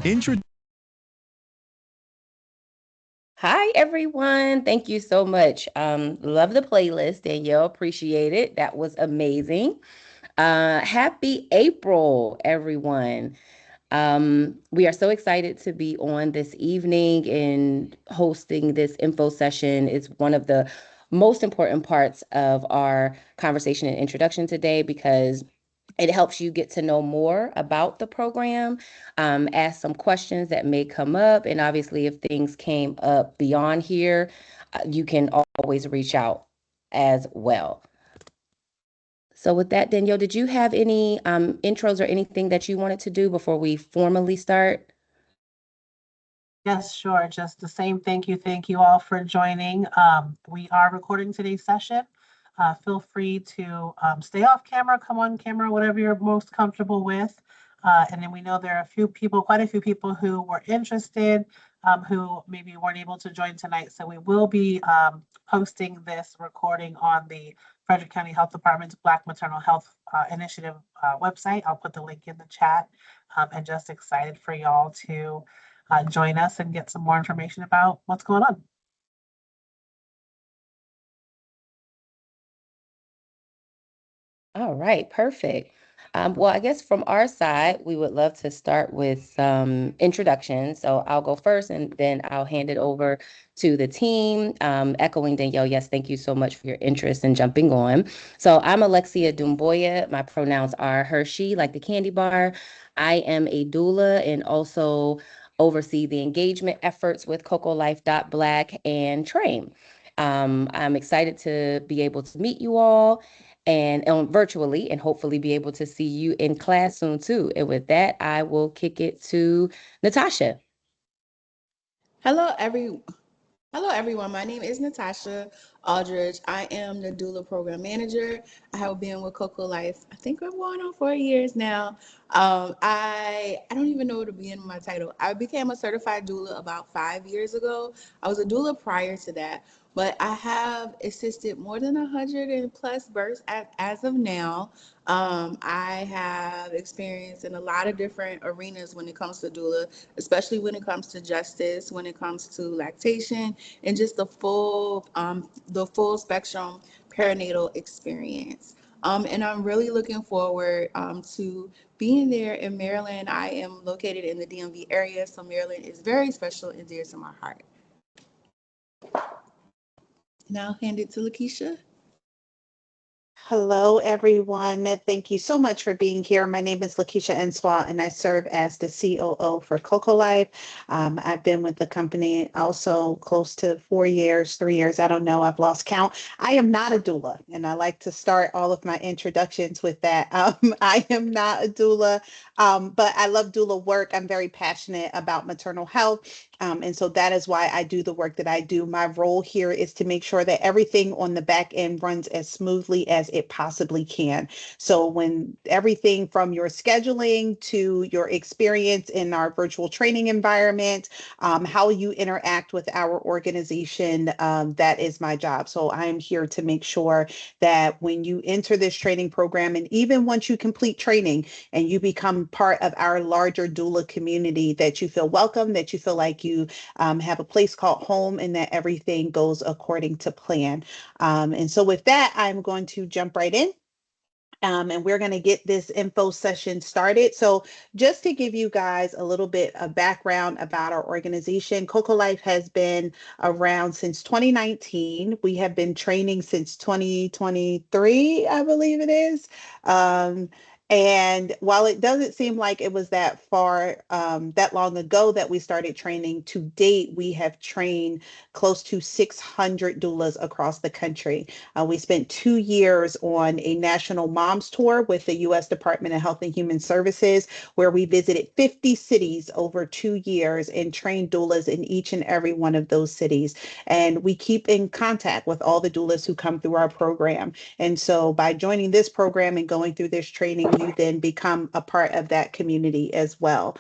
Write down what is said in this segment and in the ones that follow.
Intro Hi, everyone. Thank you so much. Love the playlist, Danielle. Appreciate it. That was amazing. Happy April, everyone. We are so excited to be on this evening and hosting this info session. It's one of the most important parts of our conversation and introduction today because it helps you get to know more about the program, ask some questions that may come up, and obviously, if things came up beyond here, you can always reach out as well. So, with that, Danielle, did you have any intros or anything that you wanted to do before we formally start? Yes, sure. Just the same. Thank you all for joining. We are recording today's session. Feel free to stay off camera, come on camera, whatever you're most comfortable with. And then we know there are quite a few people who were interested, who maybe weren't able to join tonight. So we will be posting this recording on the Frederick County Health Department's Black Maternal Health Initiative website. I'll put the link in the chat. And just excited for y'all to join us and get some more information about what's going on. All right, perfect. Well, I guess from our side, we would love to start with some introductions. So I'll go first and then I'll hand it over to the team. Echoing Danielle, yes, thank you so much for your interest in jumping on. So I'm Alexia Dumboya. My pronouns are her, she, like the candy bar. I am a doula and also oversee the engagement efforts with Coco Life Black and Train. I'm excited to be able to meet you all and virtually and hopefully be able to see you in class soon too. And with that, I will kick it to Natasha. Hello, Hello, everyone. My name is Natasha Aldridge. I am the doula program manager. I have been with Coco Life. I think we're going on 4 years now. I don't even know what to be in my title. I became a certified doula about 5 years ago. I was a doula prior to that, but I have assisted more than 100 and plus births as of now. I have experience in a lot of different arenas when it comes to doula, especially when it comes to justice, when it comes to lactation, and just the full spectrum perinatal experience. And I'm really looking forward to being there in Maryland. I am located in the DMV area, so Maryland is very special and dear to my heart. Now I'll hand it to Lakeisha. Hello, everyone. Thank you so much for being here. My name is Lakeisha Enswa, and I serve as the COO for Coco Life. I've been with the company also close to 4 years, 3 years. I don't know. I've lost count. I am not a doula, and I like to start all of my introductions with that. I am not a doula, but I love doula work. I'm very passionate about maternal health. And so that is why I do the work that I do. My role here is to make sure that everything on the back end runs as smoothly as it possibly can. So when everything from your scheduling to your experience in our virtual training environment, how you interact with our organization, that is my job. So I am here to make sure that when you enter this training program, and even once you complete training and you become part of our larger doula community, that you feel welcome, that you feel like you have a place called home, and that everything goes according to plan. And so with that, I'm going to jump right in. And we're going to get this info session started. So just to give you guys a little bit of background about our organization, Coco Life has been around since 2019. We have been training since 2023, I believe it is. And while it doesn't seem like it was that far, that long ago that we started training, to date, we have trained close to 600 doulas across the country. We spent 2 years on a national moms tour with the U.S. Department of Health and Human Services, where we visited 50 cities over 2 years and trained doulas in each and every one of those cities. And we keep in contact with all the doulas who come through our program. And so by joining this program and going through this training, you then become a part of that community as well.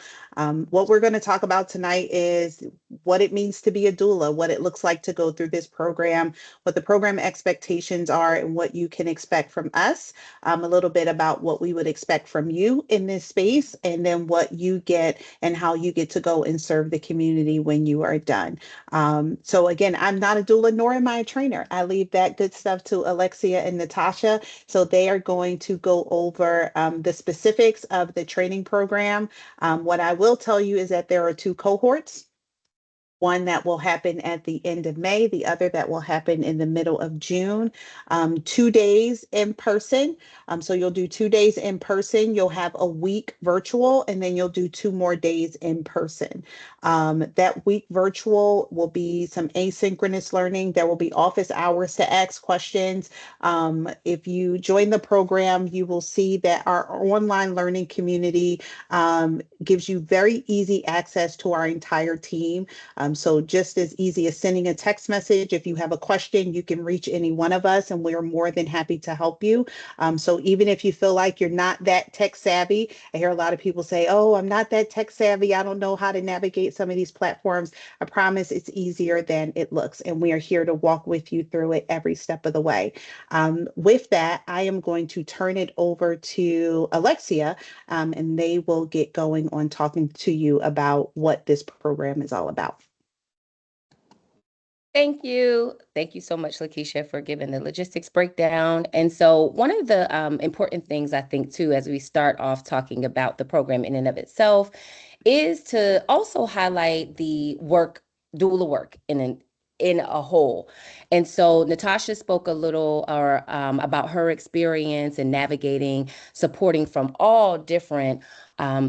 What we're going to talk about tonight is what it means to be a doula, what it looks like to go through this program, what the program expectations are, and what you can expect from us, a little bit about what we would expect from you in this space, and then what you get and how you get to go and serve the community when you are done. So again, I'm not a doula, nor am I a trainer. I leave that good stuff to Alexia and Natasha. So they are going to go over the specifics of the training program. What I will tell you is that there are two cohorts. One that will happen at the end of May, the other that will happen in the middle of June. 2 days in person. So you'll do 2 days in person, you'll have a week virtual, and then you'll do 2 more days in person. That week virtual will be some asynchronous learning. There will be office hours to ask questions. If you join the program, you will see that our online learning community gives you very easy access to our entire team. So just as easy as sending a text message. If you have a question, you can reach any one of us and we're more than happy to help you. So even if you feel like you're not that tech savvy, I hear a lot of people say, oh, I'm not that tech savvy. I don't know how to navigate some of these platforms. I promise it's easier than it looks. And we are here to walk with you through it every step of the way. With that, I am going to turn it over to Alexia, and they will get going on talking to you about what this program is all about. Thank you. Thank you so much, Lakeisha, for giving the logistics breakdown. And so one of the important things I think too, as we start off talking about the program in and of itself, is to also highlight the work, doula work in a whole. And so Natasha spoke a little about her experience in navigating, supporting from all different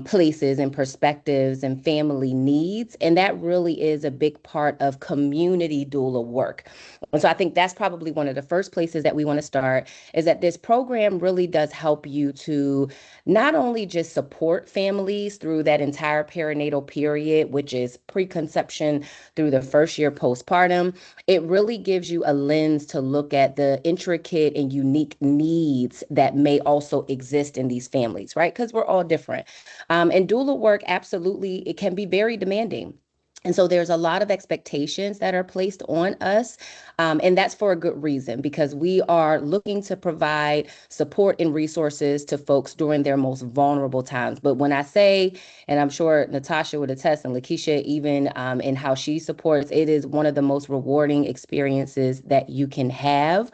places and perspectives and family needs. And that really is a big part of community doula work. And so I think that's probably one of the first places that we want to start, is that this program really does help you to not only just support families through that entire perinatal period, which is preconception through the first year postpartum. It really gives you a lens to look at the intricate and unique needs that may also exist in these families, right? Because we're all different. And doula work, absolutely, it can be very demanding. And so there's a lot of expectations that are placed on us. And that's for a good reason, because we are looking to provide support and resources to folks during their most vulnerable times. But when I say, and I'm sure Natasha would attest, and Lakeisha even in how she supports, it is one of the most rewarding experiences that you can have.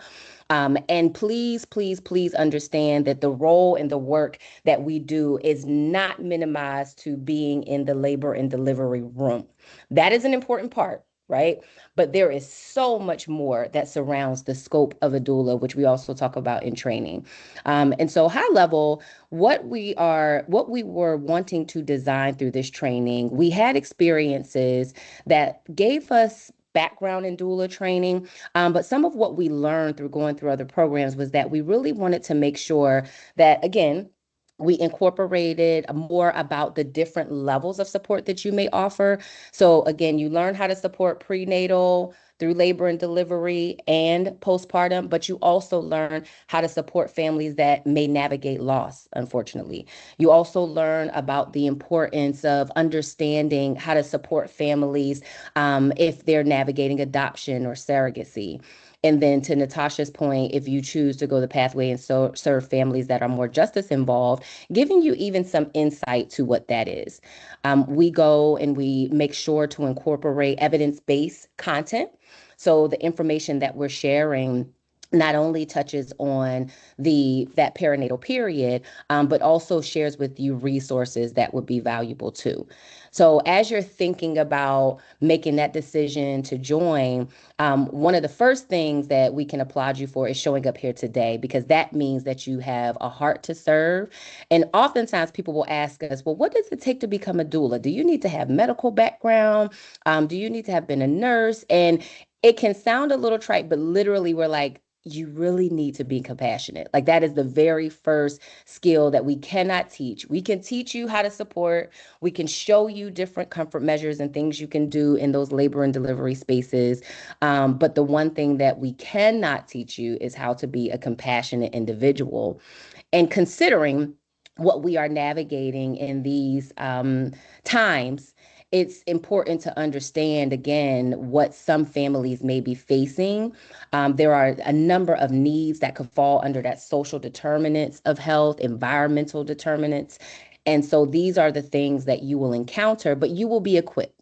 And please, please, please understand that the role and the work that we do is not minimized to being in the labor and delivery room. That is an important part, right? But there is so much more that surrounds the scope of a doula, which we also talk about in training. And so high level, what we were wanting to design through this training, we had experiences that gave us background in doula training. But some of what we learned through going through other programs was that we really wanted to make sure that, again, we incorporated more about the different levels of support that you may offer. So again, you learn how to support prenatal, through labor and delivery, and postpartum, but you also learn how to support families that may navigate loss, unfortunately. You also learn about the importance of understanding how to support families if they're navigating adoption or surrogacy. And then to Natasha's point, if you choose to go the pathway and serve families that are more justice involved, giving you even some insight to what that is. We go and we make sure to incorporate evidence-based content. So the information that we're sharing not only touches on that perinatal period, but also shares with you resources that would be valuable too. So as you're thinking about making that decision to join, one of the first things that we can applaud you for is showing up here today, because that means that you have a heart to serve. And oftentimes people will ask us, well, what does it take to become a doula? Do you need to have medical background? Do you need to have been a nurse? And it can sound a little trite, but literally we're like, you really need to be compassionate. Like that is the very first skill that we cannot teach. We can teach you how to support. We can show you different comfort measures and things you can do in those labor and delivery spaces. But the one thing that we cannot teach you is how to be a compassionate individual. And considering what we are navigating in these times, it's important to understand again what some families may be facing. There are a number of needs that could fall under that social determinants of health, environmental determinants. And so these are the things that you will encounter, but you will be equipped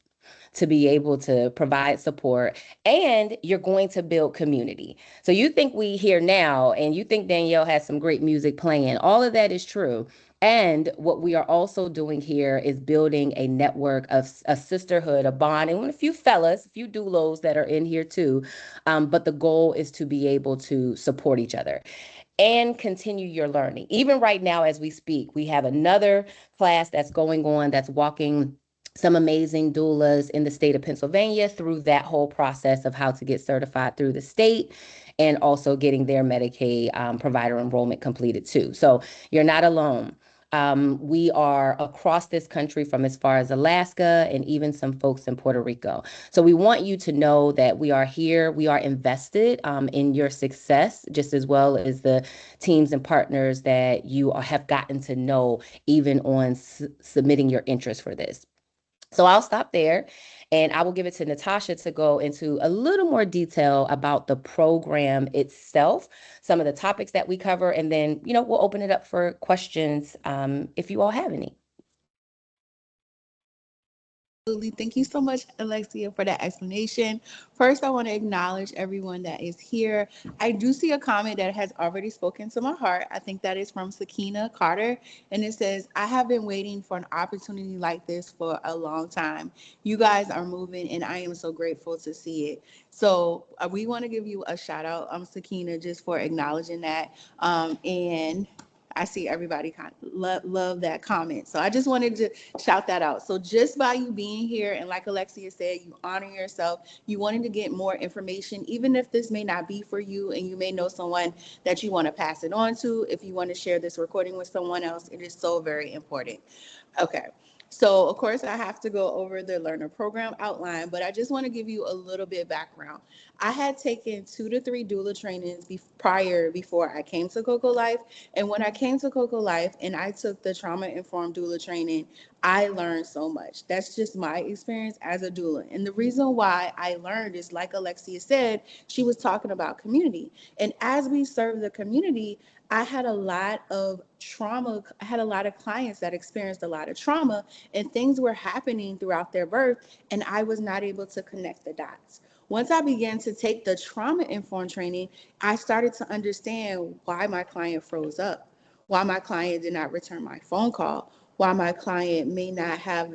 to be able to provide support, and you're going to build community. So you think we here now and you think Danielle has some great music playing. All of that is true. And what we are also doing here is building a network of a sisterhood, a bond, and a few fellas, a few doulos that are in here too. But the goal is to be able to support each other and continue your learning. Even right now, as we speak, we have another class that's going on that's walking some amazing doulas in the state of Pennsylvania through that whole process of how to get certified through the state and also getting their Medicaid provider enrollment completed too. So you're not alone. We are across this country from as far as Alaska and even some folks in Puerto Rico. So we want you to know that we are here. We are invested in your success, just as well as the teams and partners that you have gotten to know, even on submitting your interest for this. So I'll stop there and I will give it to Natasha to go into a little more detail about the program itself, some of the topics that we cover, and then, we'll open it up for questions if you all have any. Absolutely. Thank you so much, Alexia, for that explanation. First, I want to acknowledge everyone that is here. I do see a comment that has already spoken to my heart. I think that is from Sakina Carter, and it says, I have been waiting for an opportunity like this for a long time. You guys are moving, and I am so grateful to see it. So we want to give you a shout out, Sakina, just for acknowledging that. And I see everybody kind of love that comment. So I just wanted to shout that out. So just by you being here, and like Alexia said, you honor yourself, you wanted to get more information, even if this may not be for you and you may know someone that you want to pass it on to, if you want to share this recording with someone else, it is so very important. Okay. So, of course, I have to go over the learner program outline, but I just want to give you a little bit of background. I had taken 2 to 3 doula trainings before I came to Coco Life. And when I came to Coco Life and I took the trauma-informed doula training, I learned so much. That's just my experience as a doula. And the reason why I learned is, like Alexia said, she was talking about community. And as we serve the community, I had a lot of trauma. I had a lot of clients that experienced a lot of trauma, and things were happening throughout their birth, and I was not able to connect the dots. Once I began to take the trauma informed training, I started to understand why my client froze up, why my client did not return my phone call, why my client may not have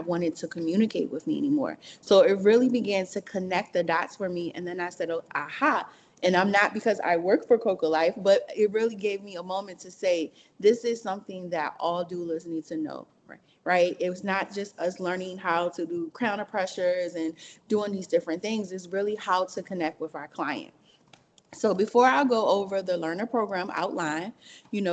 wanted to communicate with me anymore. So it really began to connect the dots for me, and then I said, oh, aha. And I'm not because I work for Coco Life, but it really gave me a moment to say, this is something that all doulas need to know, right? It was not just us learning how to do crown pressures and doing these different things. It's really how to connect with our client. So before I go over the learner program outline,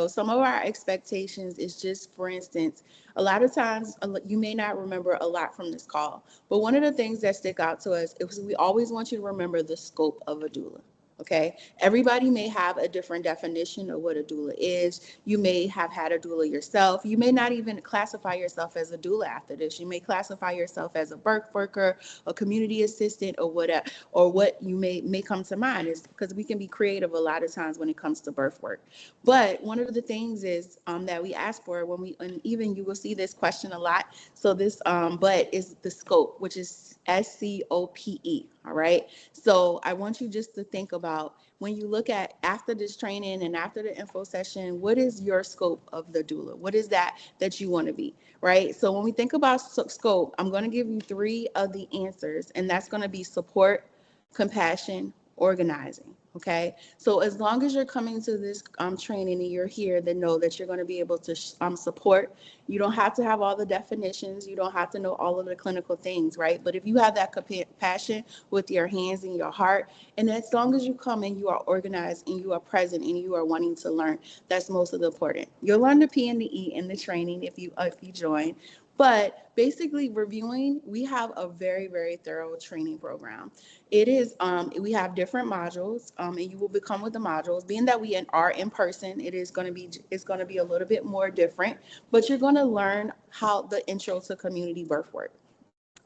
some of our expectations is just, for instance, a lot of times you may not remember a lot from this call, but one of the things that stick out to us is we always want you to remember the scope of a doula. Okay. Everybody may have a different definition of what a doula is. You may have had a doula yourself. You may not even classify yourself as a doula after this. You may classify yourself as a birth worker, a community assistant, or whatever, or what you may come to mind, is because we can be creative a lot of times when it comes to birth work. But one of the things is that we ask for and even you will see this question a lot. So this, but is the scope, which is SCOPE. All right. So I want you just to think about, when you look at after this training and after the info session, what is your scope of the doula? What is that you want to be, right? So when we think about scope, I'm going to give you 3 of the answers, and that's going to be support, compassion, organizing. Okay. So as long as you're coming to this training and you're here, then know that you're going to be able to support. You don't have to have all the definitions. You don't have to know all of the clinical things, right? But if you have that compassion with your hands and your heart, and as long as you come and you are organized and you are present and you are wanting to learn, that's most of the important. You'll learn the P and the E in the training if you join. But basically reviewing, we have a very, very thorough training program. It is, we have different modules, and you will become with the modules. Being that we are in person, it's going to be a little bit more different, but you're going to learn how the intro to community birth work.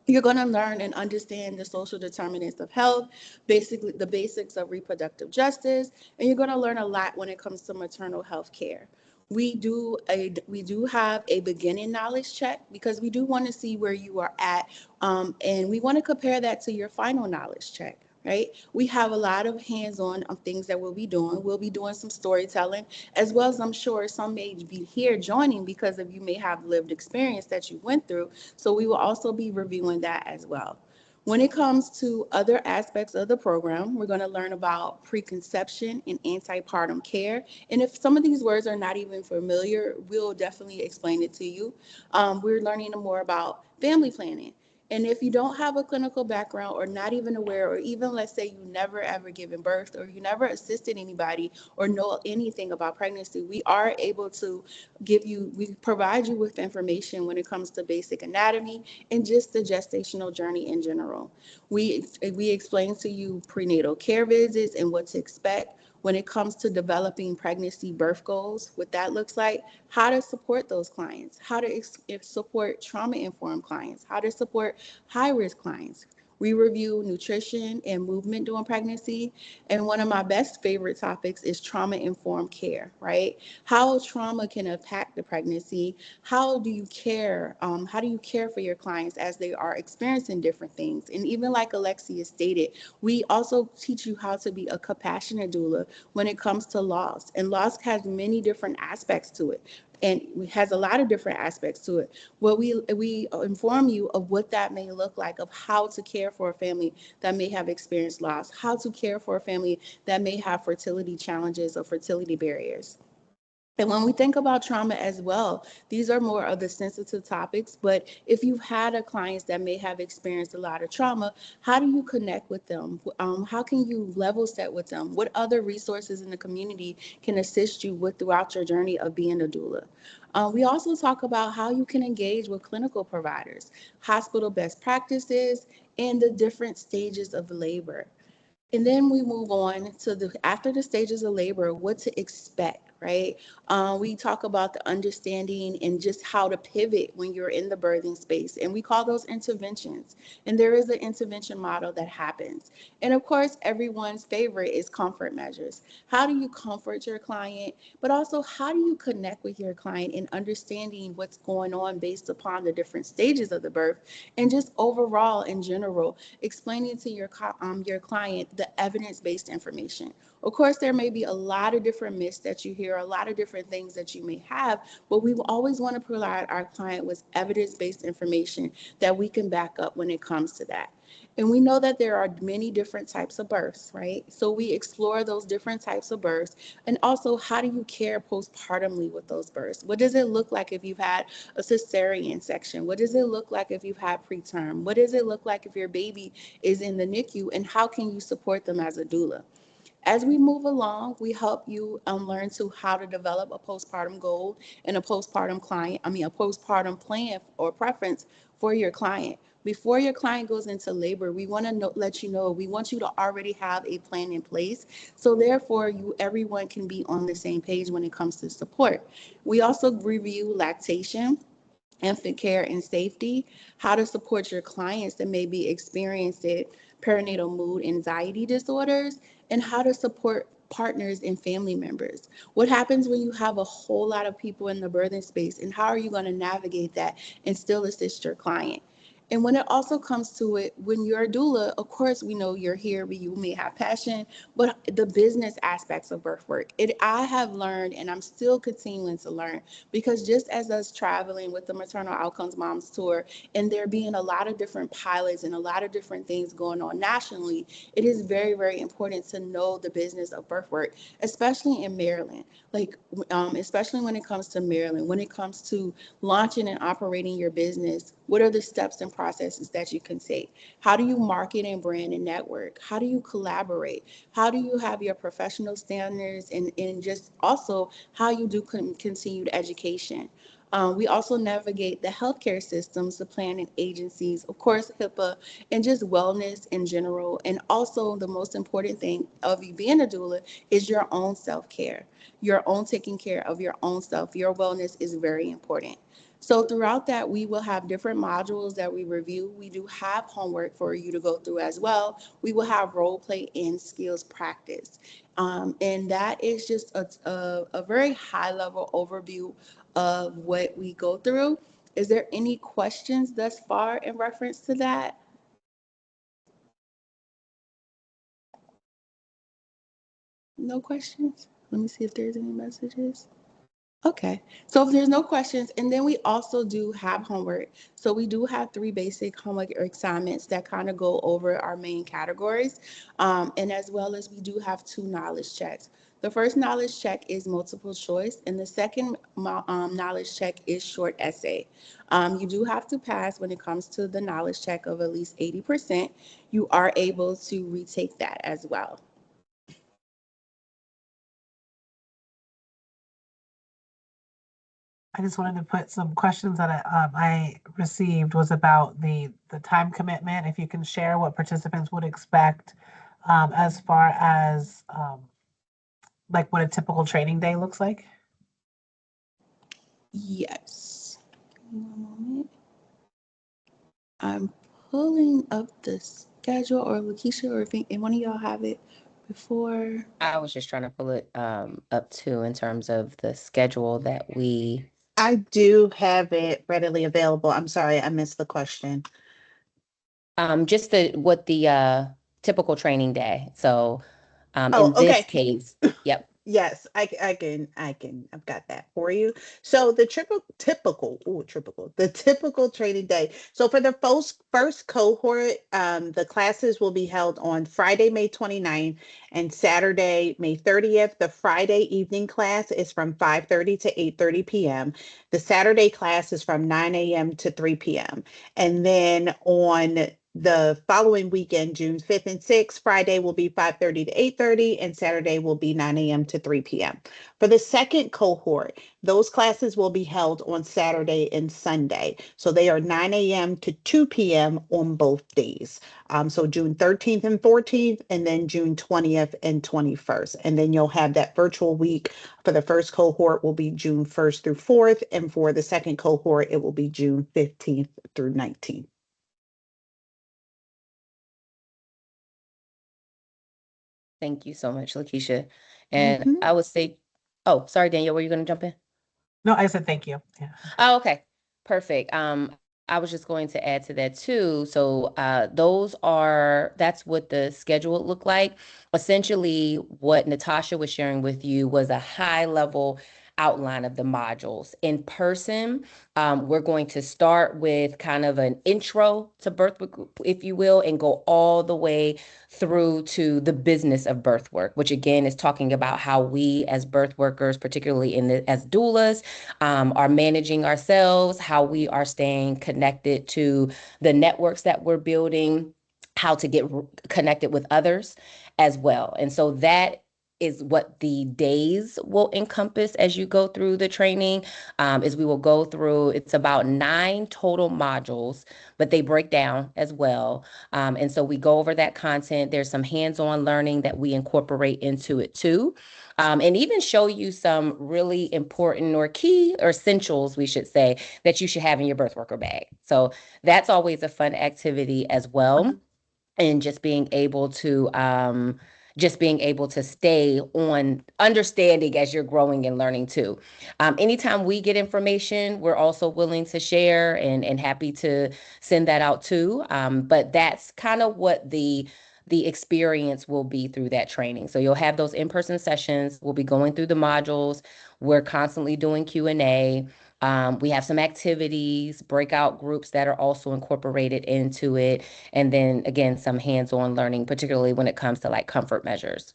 You're going to learn and understand the social determinants of health, basically the basics of reproductive justice, and you're going to learn a lot when it comes to maternal health care. We do have a beginning knowledge check because we do want to see where you are at, and we want to compare that to your final knowledge check. Right? We have a lot of hands-on things that we'll be doing. We'll be doing some storytelling, as well as I'm sure some may be here joining because of you may have lived experience that you went through. So we will also be reviewing that as well. When it comes to other aspects of the program, we're going to learn about preconception and antepartum care. And if some of these words are not even familiar, we'll definitely explain it to you. We're learning more about family planning. And if you don't have a clinical background or not even aware, or even let's say you never ever given birth or you never assisted anybody or know anything about pregnancy, we are able to we provide you with information when it comes to basic anatomy and just the gestational journey in general. We explain to you prenatal care visits and what to expect when it comes to developing pregnancy birth goals, what that looks like, how to support those clients, how to support trauma-informed clients, how to support high-risk clients. We review nutrition and movement during pregnancy. And one of my best favorite topics is trauma-informed care, right? How trauma can impact the pregnancy. How do you care? How do you care for your clients as they are experiencing different things? And even like Alexia stated, we also teach you how to be a compassionate doula when it comes to loss. And loss has many different aspects to it and has a lot of different aspects to it. Well, we inform you of what that may look like, of how to care for a family that may have experienced loss, how to care for a family that may have fertility challenges or fertility barriers. And when we think about trauma as well, these are more of the sensitive topics. But if you've had a clients that may have experienced a lot of trauma, how do you connect with them? How can you level set with them? What other resources in the community can assist you with throughout your journey of being a doula? We also talk about how you can engage with clinical providers, hospital best practices, and the different stages of labor. And then we move on to the after the stages of labor, what to expect, right? We talk about the understanding and just how to pivot when you're in the birthing space. And we call those interventions. And there is an intervention model that happens. And of course, everyone's favorite is comfort measures. How do you comfort your client? But also, how do you connect with your client in understanding what's going on based upon the different stages of the birth? And just overall, in general, explaining to your client the evidence-based information. Of course, there may be a lot of different myths that you hear, a lot of different things that you may have, but we always want to provide our client with evidence-based information that we can back up when it comes to that. And we know that there are many different types of births, right? So we explore those different types of births. And also, how do you care postpartumly with those births? What does it look like if you've had a cesarean section? What does it look like if you've had preterm? What does it look like if your baby is in the NICU? And how can you support them as a doula? As we move along, we help you learn to how to develop a postpartum goal and a postpartum plan or preference for your client. Before your client goes into labor, we want to let you know, we want you to already have a plan in place. So therefore, everyone can be on the same page when it comes to support. We also review lactation, infant care and safety, how to support your clients that may be experiencing perinatal mood anxiety disorders, and how to support partners and family members. What happens when you have a whole lot of people in the birthing space, and how are you going to navigate that and still assist your client? And when it also comes to it, when you're a doula, of course, we know you're here, but you may have passion, but the business aspects of birth work, I have learned, and I'm still continuing to learn, because just as us traveling with the Maternal Outcomes Moms Tour, and there being a lot of different pilots and a lot of different things going on nationally, it is very, very important to know the business of birth work, especially in Maryland. Like, especially when it comes to Maryland, when it comes to launching and operating your business, what are the steps and processes that you can take? How do you market and brand and network? How do you collaborate? How do you have your professional standards, and just also how you do continued education? We also navigate the healthcare systems, the planning agencies, of course, HIPAA, and just wellness in general. And also, the most important thing of you being a doula is your own self-care, your own taking care of your own self. Your wellness is very important. So throughout that, we will have different modules that we review. We do have homework for you to go through as well. We will have role play and skills practice. And that is just a very high level overview of what we go through. Is there any questions thus far in reference to that? No questions? Let me see if there's any messages. Okay, so if there's no questions, and then we also do have homework. So we do have 3 basic homework assignments that kind of go over our main categories. And as well as we do have 2 knowledge checks. The first knowledge check is multiple choice, and the second knowledge check is short essay. You do have to pass when it comes to the knowledge check of at least 80%. You are able to retake that as well. I just wanted to put some questions that I received was about the time commitment. If you can share what participants would expect as far as like what a typical training day looks like. Yes. Give me one moment. I'm pulling up the schedule, or Lakeisha, or if one of y'all have it before. I was just trying to pull it up too in terms of the schedule that we I do have it readily available. I'm sorry, I missed the question. just the what the typical training day. So Oh, in this okay. case, yep. Yes, I've got that for you. So the the typical training day. So for the first cohort, the classes will be held on Friday, May 29th and Saturday, May 30th. The Friday evening class is from 5:30 to 8:30 p.m. The Saturday class is from 9 a.m. to 3 p.m. And then on the following weekend, June 5th and 6th, Friday will be 5:30 to 8:30, and Saturday will be 9 a.m. to 3 p.m. For the second cohort, those classes will be held on Saturday and Sunday. So they are 9 a.m. to 2 p.m. on both days. So June 13th and 14th, and then June 20th and 21st. And then you'll have that virtual week. For the first cohort will be June 1st through 4th, and for the second cohort, it will be June 15th through 19th. Thank you so much, Lakeisha. And Mhm. I would say, oh, sorry, Danielle, were you going to jump in? No, I said thank you. Yeah. Oh, okay. Perfect. I was just going to add to that too. So that's what the schedule would look like. Essentially, what Natasha was sharing with you was a high level outline of the modules. In person, we're going to start with kind of an intro to birth work, if you will, and go all the way through to the business of birth work, which again is talking about how we as birth workers, particularly as doulas, are managing ourselves, how we are staying connected to the networks that we're building, how to get connected with others as well. And so that is what the days will encompass as you go through the training. Is we will go through, it's about 9 total modules, but they break down as well. And so we go over that content. There's some hands-on learning that we incorporate into it too. And even show you some really important or key or essentials, we should say, that you should have in your birth worker bag. So that's always a fun activity as well. And just being able to stay on understanding as you're growing and learning too. Anytime we get information, we're also willing to share and happy to send that out too. But that's kind of what the experience will be through that training. So you'll have those in-person sessions. We'll be going through the modules. We're constantly doing Q&A. We have some activities, breakout groups that are also incorporated into it. And then again, some hands-on learning, particularly when it comes to like comfort measures.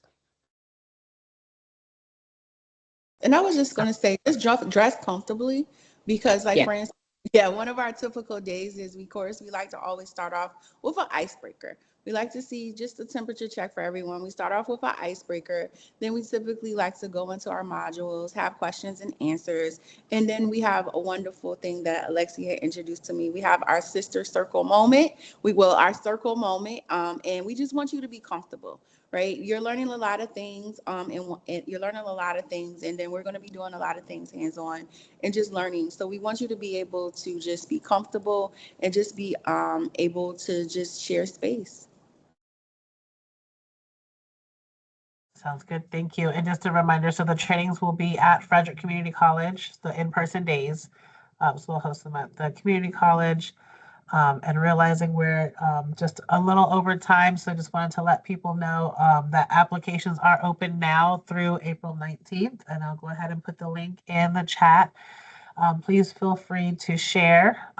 And I was just going to say, just dress comfortably, because like Yeah. for instance, yeah, one of our typical days is we like to always start off with an icebreaker. We like to see just a temperature check for everyone. We start off with our icebreaker. Then we typically like to go into our modules, have questions and answers. And then we have a wonderful thing that Alexia had introduced to me. We have our sister circle moment. Our circle moment. And we just want you to be comfortable, right? You're learning a lot of things, and you're learning a lot of things, and then we're going to be doing a lot of things hands-on and just learning. So we want you to be able to just be comfortable and just be able to just share space. Sounds good. Thank you. And just a reminder, so the trainings will be at Frederick Community College, the in-person days. So we'll host them at the community college. And realizing we're just a little over time. So just wanted to let people know that applications are open now through April 19th. And I'll go ahead and put the link in the chat. Please feel free to share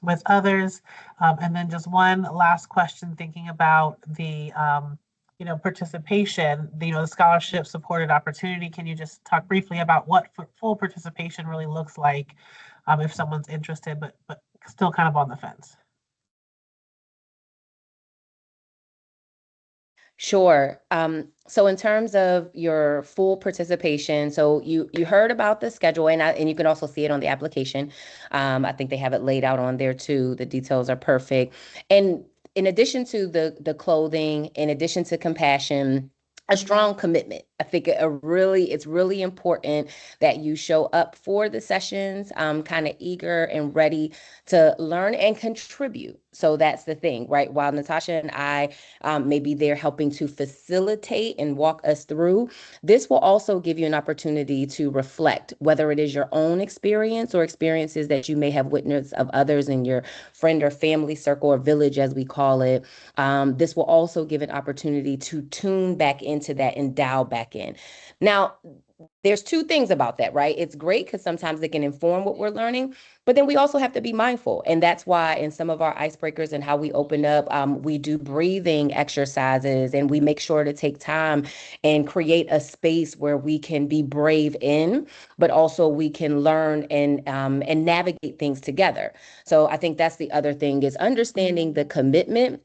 with others. And then just one last question, thinking about the participation, the scholarship supported opportunity. Can you just talk briefly about what full participation really looks like if someone's interested, but still kind of on the fence? Sure. So in terms of your full participation, so you heard about the schedule, and you can also see it on the application. I think they have it laid out on there too. The details are perfect. And in addition to the clothing, in addition to compassion, a strong commitment. I think it's really important that you show up for the sessions, kind of eager and ready to learn and contribute. So that's the thing, right? While Natasha and I may be there helping to facilitate and walk us through, this will also give you an opportunity to reflect, whether it is your own experience or experiences that you may have witnessed of others in your friend or family circle or village, as we call it. This will also give an opportunity to tune back into that and dial back in. Now, there's two things about that, right? It's great because sometimes it can inform what we're learning, but then we also have to be mindful. And that's why in some of our icebreakers and how we open up, we do breathing exercises, and we make sure to take time and create a space where we can be brave in, but also we can learn and navigate things together. So I think that's the other thing, is understanding the commitment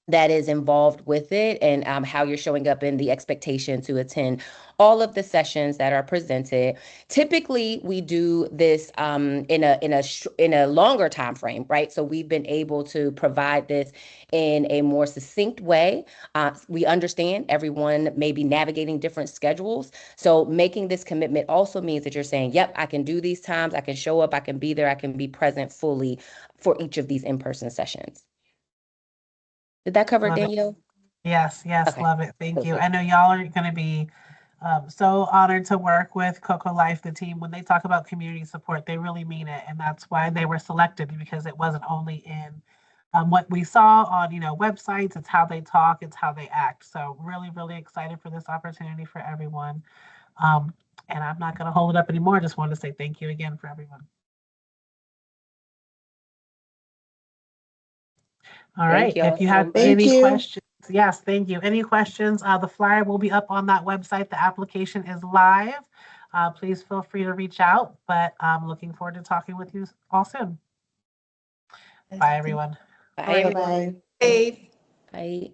that is involved with it, and how you're showing up in the expectation to attend all of the sessions that are presented. Typically, we do this in a longer time frame, right? So we've been able to provide this in a more succinct way. We understand everyone may be navigating different schedules, so making this commitment also means that you're saying, "Yep, I can do these times. I can show up. I can be there. I can be present fully for each of these in-person sessions." Did that cover it, Love it. Danielle? Yes, Okay, love it. Thank you. I perfect. know y'all are going to be so honored to work with Coco Life, the team. When they talk about community support, they really mean it. And that's why they were selected, because it wasn't only in what we saw on, websites. It's how they talk, it's how they act. So really, really excited for this opportunity for everyone. Um, and I'm not going to hold it up anymore. I just wanted to say thank you again for everyone. All Thank right. y'all If you so have much. Thank any you. questions, yes, thank you. Any questions? The flyer will be up on that website. The application is live. Please feel free to reach out, but I'm looking forward to talking with you all soon. Bye, everyone. Bye, Bye everyone. bye. Safe. Bye.